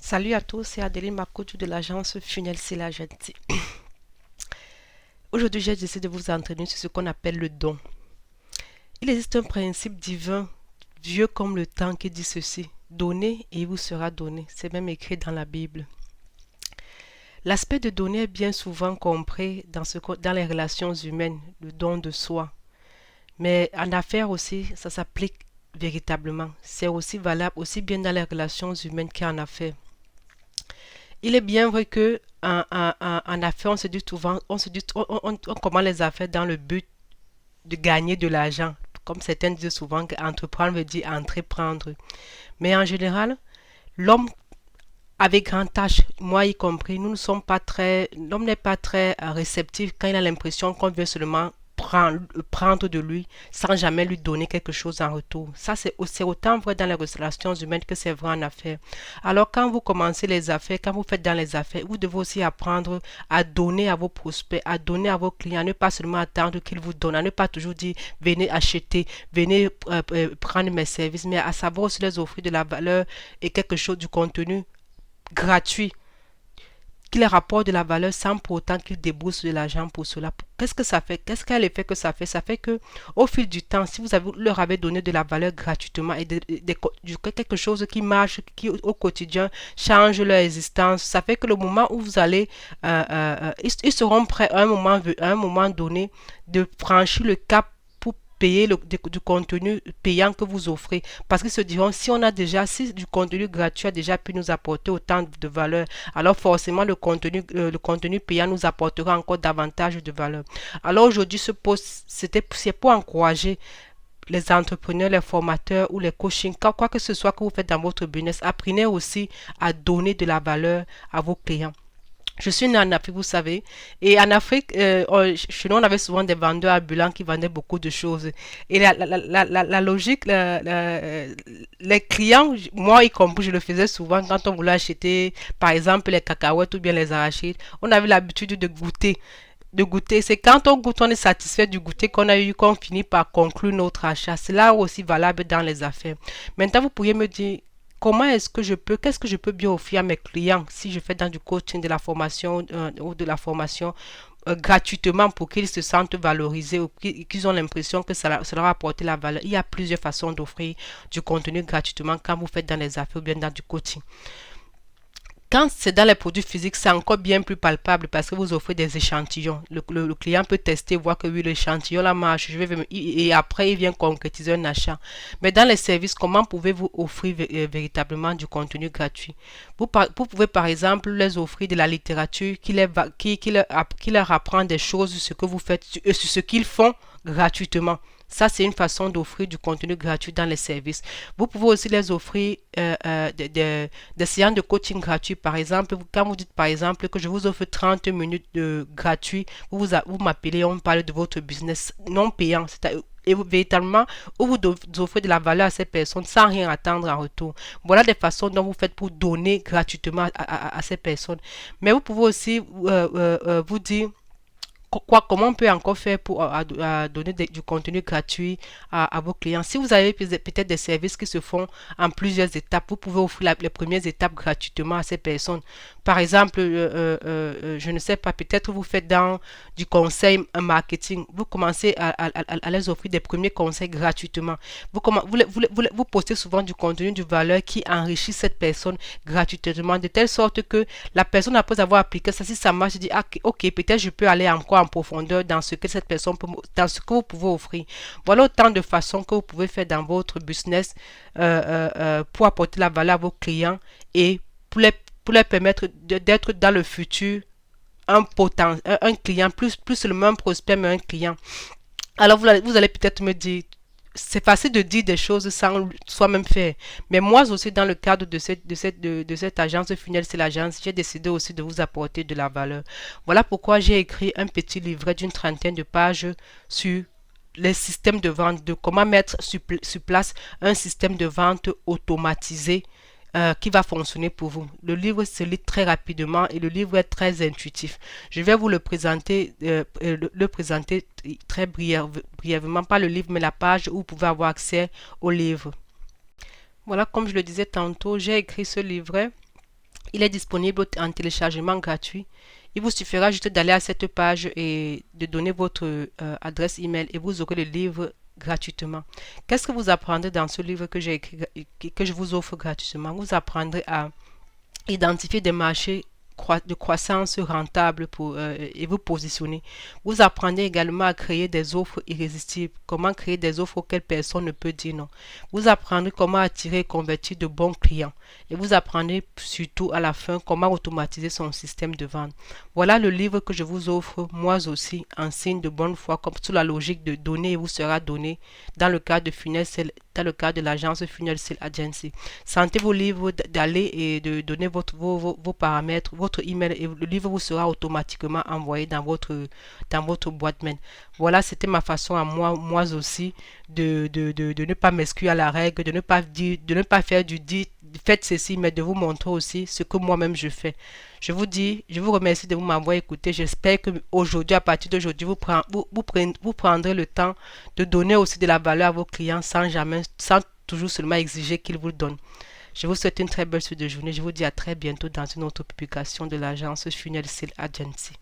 Salut à tous, c'est Adeline Makoudou de l'agence Funnel Agenti. Aujourd'hui, j'ai décidé de vous entraîner sur ce qu'on appelle le don. Il existe un principe divin, vieux comme le temps, qui dit ceci: donnez et il vous sera donné. C'est même écrit dans la Bible. L'aspect de donner est bien souvent compris dans les relations humaines, le don de soi. Mais en affaires aussi, ça s'applique véritablement. C'est aussi valable aussi bien dans les relations humaines qu'en affaires. Il est bien vrai que en affaires, on se dit souvent, on commence les affaires dans le but de gagner de l'argent. Comme certains disent souvent qu'entreprendre veut dire entreprendre. Mais en général, l'homme avec grand H, moi y compris, nous ne sommes pas très, l'homme n'est pas très réceptif quand il a l'impression qu'on veut seulement prendre de lui sans jamais lui donner quelque chose en retour. Ça, c'est autant vrai dans les relations humaines que c'est vrai en affaires. Alors, quand vous commencez les affaires, quand vous faites dans les affaires, vous devez aussi apprendre à donner à vos prospects, à donner à vos clients, à ne pas seulement attendre qu'ils vous donnent, à ne pas toujours dire venez acheter, venez prendre mes services, mais à savoir aussi les offrir de la valeur et quelque chose du contenu gratuit, qu'il rapporte de la valeur sans pour autant qu'il débourse de l'argent pour cela. Qu'est-ce que ça fait? Qu'est-ce qu'est l'effet que ça fait? Ça fait que au fil du temps, si leur avez donné de la valeur gratuitement et quelque chose qui marche, qui au quotidien change leur existence, ça fait que le moment où vous allez, ils seront prêts à un moment donné de franchir le cap payer du contenu payant que vous offrez. Parce qu'ils se diront, si du contenu gratuit a déjà pu nous apporter autant de valeur, alors forcément le contenu payant nous apportera encore davantage de valeur. Alors aujourd'hui, c'est pour encourager les entrepreneurs, les formateurs ou les coachings, quoi que ce soit que vous faites dans votre business, apprenez aussi à donner de la valeur à vos clients. Je suis née en Afrique, vous savez. Et en Afrique, chez nous, on avait souvent des vendeurs ambulants qui vendaient beaucoup de choses. Et la logique, les clients, moi y compris, je le faisais souvent quand on voulait acheter, par exemple, les cacahuètes ou bien les arachides. On avait l'habitude de goûter. De goûter. C'est quand on goûte, on est satisfait du goûter qu'on finit par conclure notre achat. C'est là aussi valable dans les affaires. Maintenant, vous pourriez me dire, qu'est-ce que je peux bien offrir à mes clients si je fais dans du coaching, de la formation ou de la formation gratuitement pour qu'ils se sentent valorisés ou qu'ils ont l'impression que ça leur a apporté la valeur. Il y a plusieurs façons d'offrir du contenu gratuitement quand vous faites dans les affaires ou bien dans du coaching. Quand c'est dans les produits physiques, c'est encore bien plus palpable parce que vous offrez des échantillons. Le client peut tester, voir que oui, l'échantillon la marche, et après il vient concrétiser un achat. Mais dans les services, comment pouvez-vous offrir véritablement du contenu gratuit? Vous pouvez par exemple les offrir de la littérature qui leur apprend des choses sur ce que vous faites, sur ce qu'ils font gratuitement. Ça, c'est une façon d'offrir du contenu gratuit dans les services. Vous pouvez aussi les offrir des séances de coaching gratuit. Par exemple, quand vous dites par exemple que je vous offre 30 minutes de gratuit, vous m'appelez, on parle de votre business non payant. Et vous, véritablement, où vous offrez de la valeur à ces personnes sans rien attendre en retour. Voilà des façons dont vous faites pour donner gratuitement à ces personnes. Mais vous pouvez aussi vous dire comment on peut encore faire pour donner du contenu gratuit à vos clients. Si vous avez peut-être des services qui se font en plusieurs étapes, vous pouvez offrir les premières étapes gratuitement à ces personnes. Par exemple, je ne sais pas, peut-être vous faites dans du conseil marketing. Vous commencez à les offrir des premiers conseils gratuitement. Vous postez souvent du contenu de valeur qui enrichit cette personne gratuitement, de telle sorte que la personne, après avoir appliqué ça, si ça marche, dit, ah, ok, peut-être je peux aller encore en profondeur dans ce que cette personne peut, dans ce que vous pouvez offrir. Voilà autant de façons que vous pouvez faire dans votre business pour apporter la valeur à vos clients et pour les permettre d'être dans le futur un client, plus seulement un prospect, mais un client. Alors vous allez peut-être me dire, c'est facile de dire des choses sans soi-même faire. Mais moi aussi, dans le cadre de cette agence Funnel, c'est l'agence, j'ai décidé aussi de vous apporter de la valeur. Voilà pourquoi j'ai écrit un petit livret d'une trentaine de pages sur les systèmes de vente, de comment mettre sur place un système de vente automatisé qui va fonctionner pour vous. Le livre se lit très rapidement et le livre est très intuitif. Je vais vous le présenter très brièvement, pas le livre, mais la page où vous pouvez avoir accès au livre. Voilà, comme je le disais tantôt, j'ai écrit ce livret Il est disponible en téléchargement gratuit. Il vous suffira juste d'aller à cette page et de donner votre adresse email et vous aurez le livre gratuitement. Qu'est-ce que vous apprendrez dans ce livre que j'ai écrit, que je vous offre gratuitement? Vous apprendrez à identifier des marchés de croissance rentable et vous positionner. Vous apprenez également à créer des offres irrésistibles, comment créer des offres auxquelles personne ne peut dire non. Vous apprendrez comment attirer et convertir de bons clients et vous apprendrez surtout à la fin comment automatiser son système de vente. Voilà le livre que je vous offre, moi aussi, en signe de bonne foi, comme sous la logique de donner et vous sera donné dans le cadre de Funnel Sales, dans le cadre de l'agence Funnel Sales Agency. Sentez vos livres d'aller et de donner vos paramètres, votre email et le livre vous sera automatiquement envoyé dans votre boîte mail. Voilà, c'était ma façon à moi aussi, de ne pas m'exclure à la règle, de ne pas dire, de ne pas faire du dit, faites ceci, mais de vous montrer aussi ce que moi-même je fais. Je vous dis, je vous remercie de m'avoir écouté. J'espère que aujourd'hui, à partir d'aujourd'hui, vous prendrez le temps de donner aussi de la valeur à vos clients sans toujours seulement exiger qu'ils vous le donnent. Je vous souhaite une très belle suite de journée. Je vous dis à très bientôt dans une autre publication de l'agence Funnel Sales Agency.